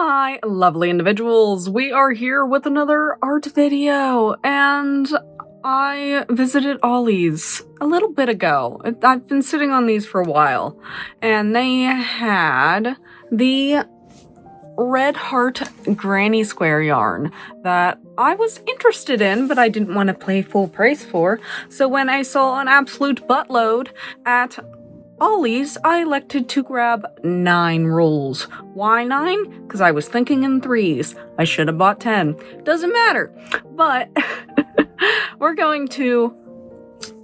my lovely individuals, we are here with another art video, and I visited Ollie's a little bit ago. I've been sitting on these for a while, and they had the Red Heart Granny Square yarn that I was interested in, but I didn't want to pay full price for. So when I saw an absolute buttload at Ollie's, I elected to grab 9 rolls. Why 9? Because I was thinking in threes. I should have bought 10. Doesn't matter. But we're going to,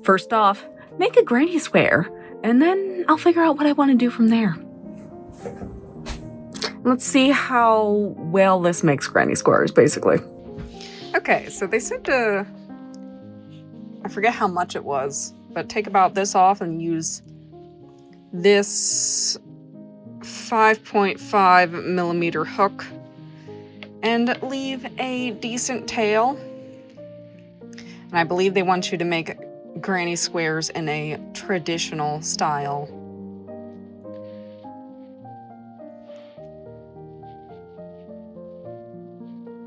first off, make a granny square, and then I'll figure out what I want to do from there. Let's see how well this makes granny squares, basically. Okay, so they said to, I forget how much it was, but take about this off and use this 5.5 millimeter hook and leave a decent tail. And I believe they want you to make granny squares in a traditional style.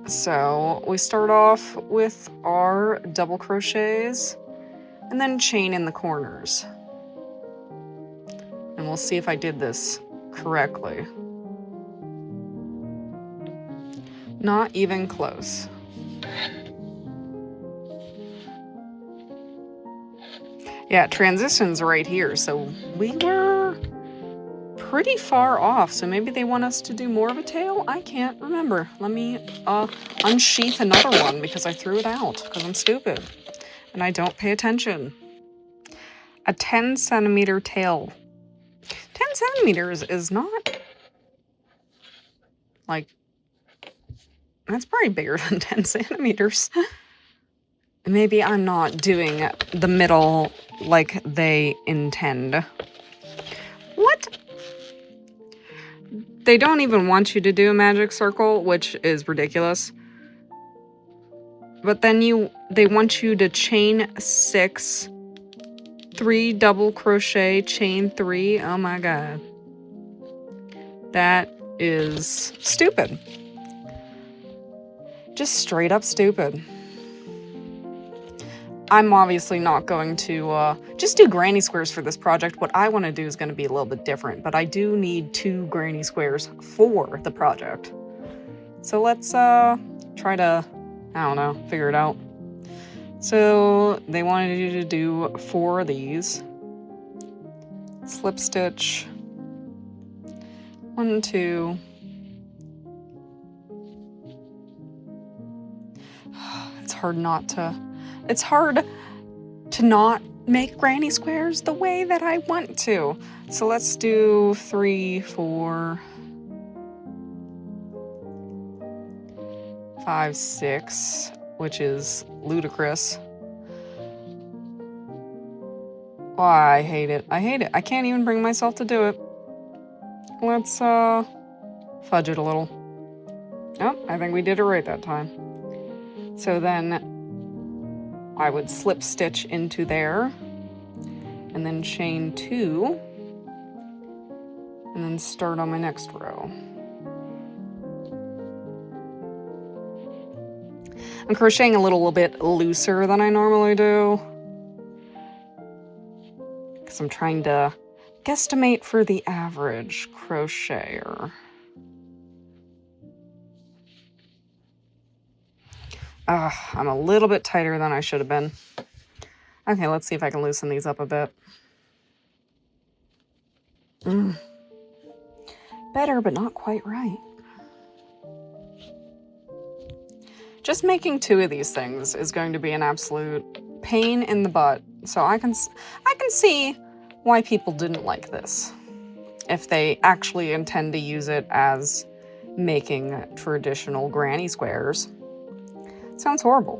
So we start off with our double crochets and then chain in the corners. And we'll see if I did this correctly. Not even close. Yeah, transitions right here, so we were pretty far off, so maybe they want us to do more of a tail? I can't remember. Let me unsheath another one because I threw it out because I'm stupid and I don't pay attention. A 10 centimeter tail. 10 centimeters is not, like, that's probably bigger than 10 centimeters. Maybe I'm not doing the middle like they intend. What? They don't even want you to do a magic circle, which is ridiculous. But then they want you to chain 6, 3 double crochet, chain 3. Oh my god. That is stupid. Just straight up stupid. I'm obviously not going to just do granny squares for this project. What I want to do is going to be a little bit different, but I do need 2 granny squares for the project. So let's try to, I don't know, figure it out. So they wanted you to do 4 of these. Slip stitch. 1, 2. It's hard to not make granny squares the way that I want to. So let's do 3, 4, 5, 6, which is ludicrous. Oh, I hate it. I hate it. I can't even bring myself to do it. Let's fudge it a little. Oh, I think we did it right that time. So then I would slip stitch into there and then chain 2 and then start on my next row. I'm crocheting a little bit looser than I normally do because I'm trying to guesstimate for the average crocheter. I'm a little bit tighter than I should have been. Okay, let's see if I can loosen these up a bit. Better, but not quite right. Just making 2 of these things is going to be an absolute pain in the butt. So I can see why people didn't like this, if they actually intend to use it as making traditional granny squares. Sounds horrible.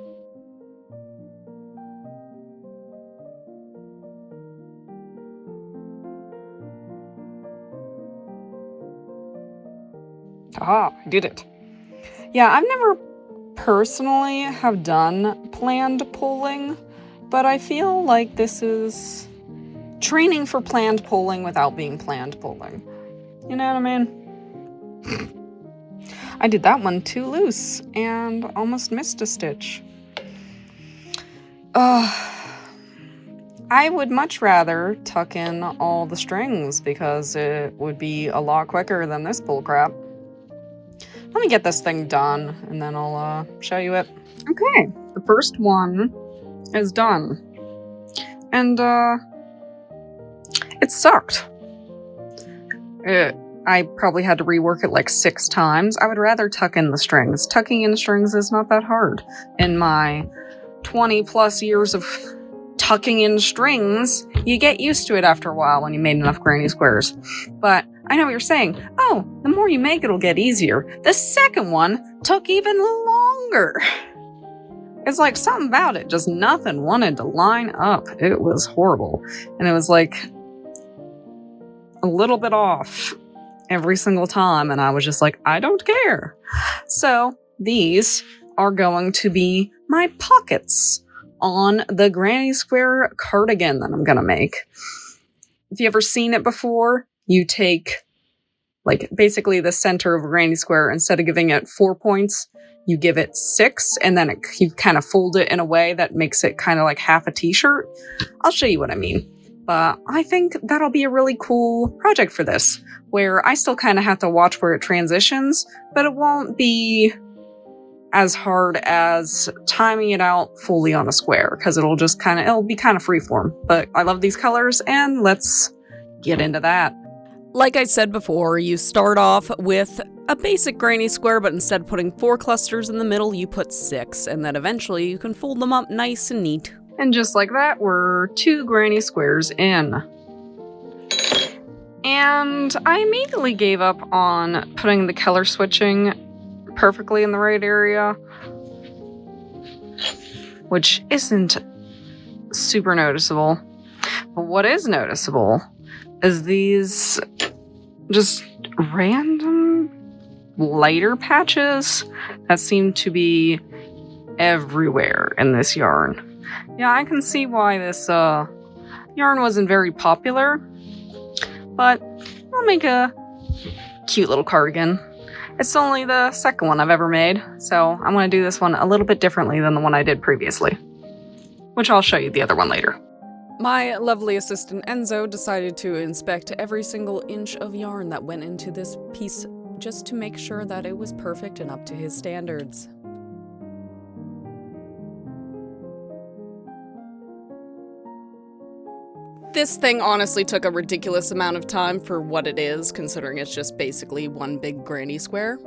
Aha, I did it. Yeah, I've never personally have done planned pulling, but I feel like this is training for planned pulling without being planned pulling. You know what I mean? I did that one too loose and almost missed a stitch. I would much rather tuck in all the strings because it would be a lot quicker than this bullcrap. Let me get this thing done and then I'll show you it. Okay, the first one is done. And it sucked. I probably had to rework it like 6 times. I would rather tuck in the strings. Tucking in strings is not that hard. In my 20 plus years of tucking in strings, you get used to it after a while when you made enough granny squares. But I know what you're saying. Oh, the more you make, it'll get easier. The second one took even longer. It's like something about it, just nothing wanted to line up. It was horrible. And it was like a little bit off every single time. And I was just like, I don't care. So these are going to be my pockets on the granny square cardigan that I'm gonna make. If you ever seen it before, you take like basically the center of a granny square, instead of giving it 4 points, you give it 6, and then you kind of fold it in a way that makes it kind of like half a t-shirt. I'll show you what I mean. But I think that'll be a really cool project for this, where I still kind of have to watch where it transitions, but it won't be as hard as timing it out fully on a square, because it'll be kind of freeform. But I love these colors, and let's get into that. Like I said before, you start off with a basic granny square, but instead of putting 4 clusters in the middle, you put 6, and then eventually you can fold them up nice and neat. And just like that, we're 2 granny squares in. And I immediately gave up on putting the color switching perfectly in the right area, which isn't super noticeable. But what is noticeable is these just random lighter patches that seem to be everywhere in this yarn. Yeah, I can see why this yarn wasn't very popular, but I'll make a cute little cardigan. It's only the second one I've ever made, so I'm going to do this one a little bit differently than the one I did previously, which I'll show you the other one later. My lovely assistant Enzo decided to inspect every single inch of yarn that went into this piece just to make sure that it was perfect and up to his standards. This thing honestly took a ridiculous amount of time for what it is, considering it's just basically one big granny square.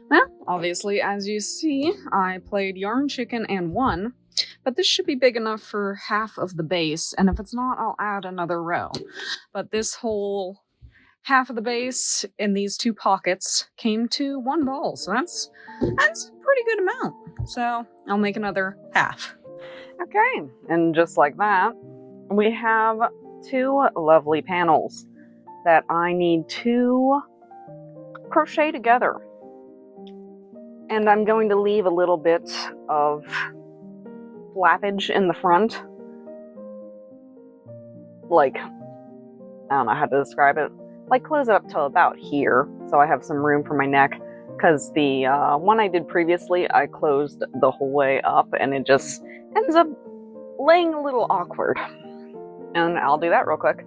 Well, obviously, as you see, I played Yarn Chicken and won, but this should be big enough for half of the base, and if it's not, I'll add another row. But this whole half of the base in these 2 pockets came to 1 ball, so that's a pretty good amount. So I'll make another half. Okay, and just like that, we have 2 lovely panels that I need to crochet together. And I'm going to leave a little bit of flappage in the front. Like, I don't know how to describe it. Like, close it up to about here, so I have some room for my neck. Because the one I did previously, I closed the whole way up, and it just ends up laying a little awkward. And I'll do that real quick.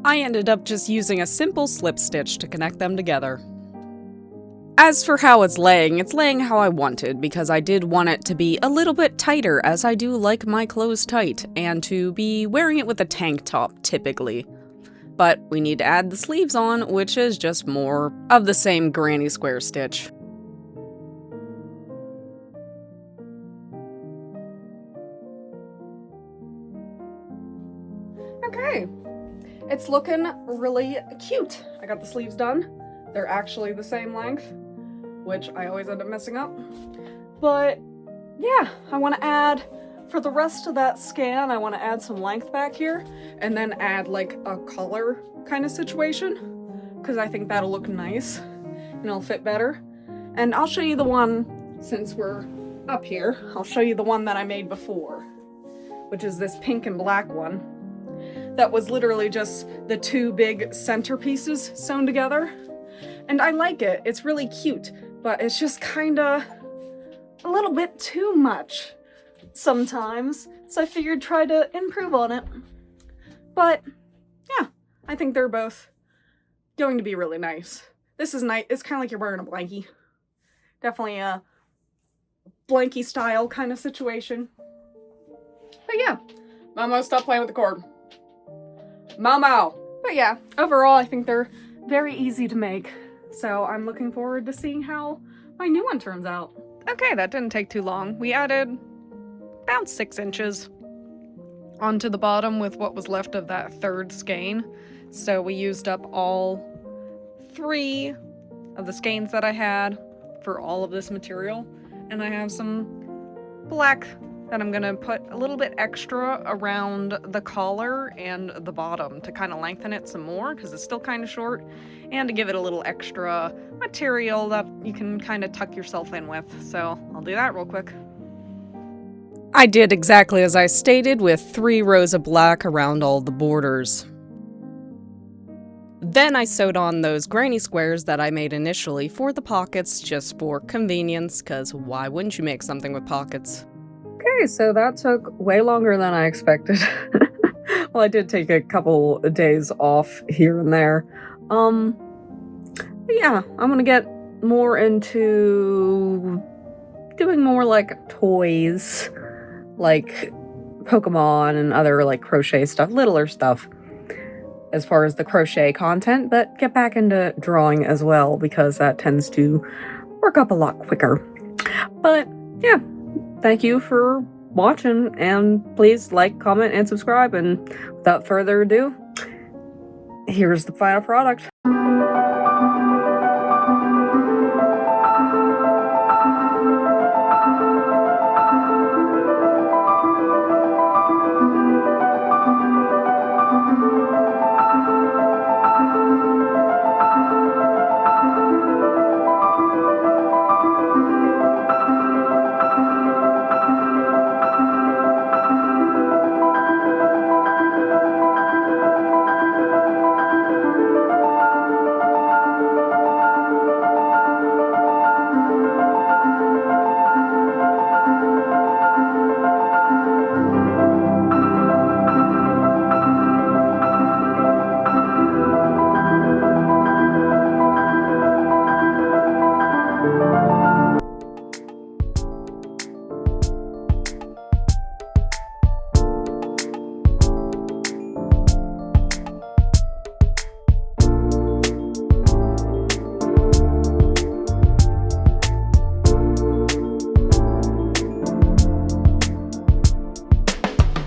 I ended up just using a simple slip stitch to connect them together. As for how it's laying how I wanted, because I did want it to be a little bit tighter, as I do like my clothes tight, and to be wearing it with a tank top, typically. But we need to add the sleeves on, which is just more of the same granny square stitch. Okay, it's looking really cute. I got the sleeves done. They're actually the same length, which I always end up messing up. But yeah, I want to add, for the rest of that scan, I want to add some length back here, and then add like a collar kind of situation, because I think that'll look nice and it'll fit better. And I'll show you the one, since we're up here, I'll show you the one that I made before, which is this pink and black one. that was literally just the two big centerpieces sewn together. And I like it. It's really cute, but it's just kinda a little bit too much sometimes. So I figured try to improve on it. But yeah, I think they're both going to be really nice. This is nice. It's kind of like you're wearing a blankie. Definitely a blankie style kind of situation. But yeah, Momo, stop playing with the cord. Momo! But yeah, overall I think they're very easy to make. So I'm looking forward to seeing how my new one turns out. Okay, that didn't take too long. We added about 6 inches onto the bottom with what was left of that third skein. So we used up all 3 of the skeins that I had for all of this material. And I have some black that I'm gonna put a little bit extra around the collar and the bottom to kind of lengthen it some more because it's still kind of short, and to give it a little extra material that you can kind of tuck yourself in with. So I'll do that real quick. I did exactly as I stated, with 3 rows of black around all the borders. Then I sewed on those granny squares that I made initially for the pockets, just for convenience, because why wouldn't you make something with pockets? Okay, so that took way longer than I expected. Well, I did take a couple of days off here and there. But yeah, I'm gonna get more into doing more like toys, like Pokemon and other like crochet stuff, littler stuff as far as the crochet content, but get back into drawing as well because that tends to work up a lot quicker. But yeah, thank you for watching, and please like, comment, and subscribe, and without further ado, here's the final product.